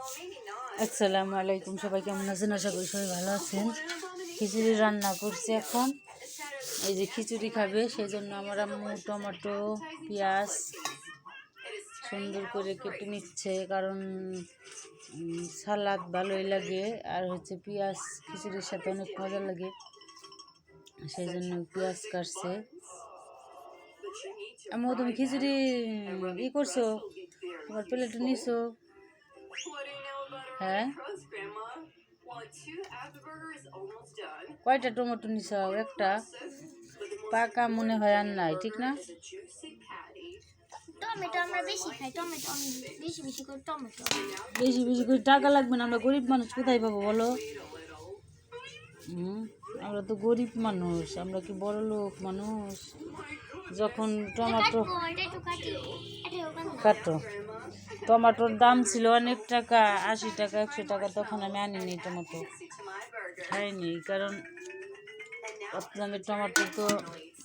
আসসালামু আলাইকুম, সবাই কেমন আছেন? আশা করি সবাই ভালো আছেন। খিচুড়ি রান্না করছি এখন। এই যে খিচুড়ি খাবে, সেই জন্য আমার আম্মু টমেটো পেঁয়াজ সুন্দর করে কেটে নিচ্ছে, কারণ সালাদ ভালোই লাগে, আর হচ্ছে পেঁয়াজ খিচুড়ির সাথে অনেক মজা লাগে, সেই জন্য পেঁয়াজ কাটছে। আম্মু, তুমি খিচুড়ি ই করছো? তোমার প্লেটে নিছো? হ্যাঁ, কয়টা টমেটো নিছো? একটা। পাকা মনে হয় আর নাই, ঠিক না? টমেটো আমরা বেশি খাই, টমেটো বেশি বেশি করে টমেটো। বেশি বেশি করে টাকা লাগবে না, আমরা গরিব মানুষ কোথায় পাবো বলো? আমরা তো গরিব মানুষ, আমরা কি বড় লোক মানুষ? যখন টমেটো কাটো, টমেটোর দাম ছিল অনেক টাকা, 80 টাকা 100 টাকা, তখন আমি আনিনি টমেটো, খাইনি, কারণ অত দামের টমেটো তো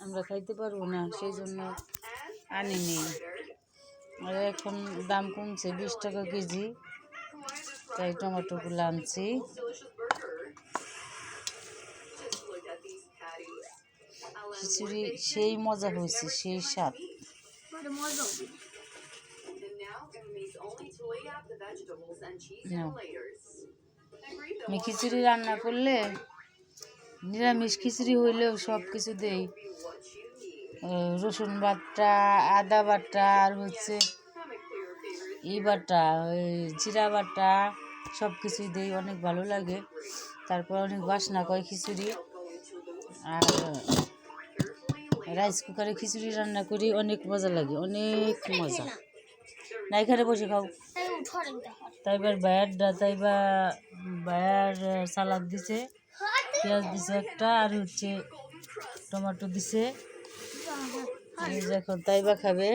আমরা খাইতে পারবো না, সেই জন্য আনিনি। আর এখন দাম কমছে, 20 টাকা কেজি, তাই টমেটোগুলো আনছি। খিচুড়ি সেই মজা হয়েছে, সেই স্বাদ। আমি খিচুড়ি রান্না করলে, নিরামিষ খিচুড়ি হইলেও সব কিছু দেই, রসুন বাটা, আদা বাটা, আর হচ্ছে বাটা, জিরা বাটা, সব কিছুই দেই, অনেক ভালো লাগে। তারপর অনেক বাসনা করে খিচুড়ি। আর রাইস কুকারে খিচুড়ি রান্না করি, অনেক মজা লাগে, অনেক মজা। না, এখানে বসে খাও। তাইবার বায়ার সালাদ দিছে, পেঁয়াজ দিছে একটা, আর হচ্ছে টমেটো দিছে। এখন তাইবা খাবে।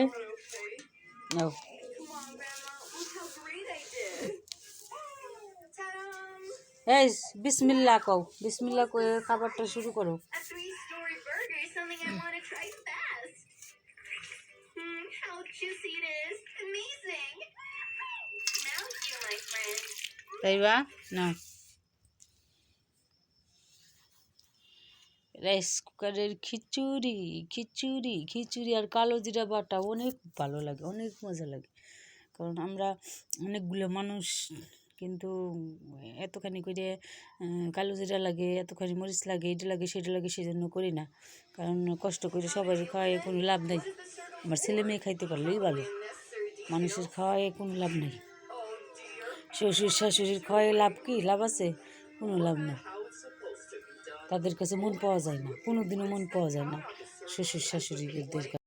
নাও, এই বিসমিল্লাহ কও, বিসমিল্লাহ কয়ে খাবারটা শুরু করো। তাইবা না, রাইস কুকারের খিচুড়ি, খিচুড়ি খিচুড়ি আর কালো জিরা বাটা অনেক ভালো লাগে, অনেক মজা লাগে। কারণ আমরা অনেকগুলো মানুষ, কিন্তু এতখানি করে কালো জিরা লাগে, এতখানি মরিচ লাগে, এটা লাগে সেটা লাগে, সেই জন্য করি না। কারণ কষ্ট করে সবাই খাওয়ায় কোনো লাভ নেই, আমার ছেলে মেয়ে খাইতে পারলেই ভালো, মানুষের খাওয়ায় কোনো লাভ নেই। শ্বশুর শাশুড়ির খাওয়ায় লাভ কি? লাভ আছে? কোনো লাভ নেই। তাদের কাছে মন পাওয়া যায় না, কোনোদিনও মন পাওয়া যায় না শ্বশুর শাশুড়িদের কাছে।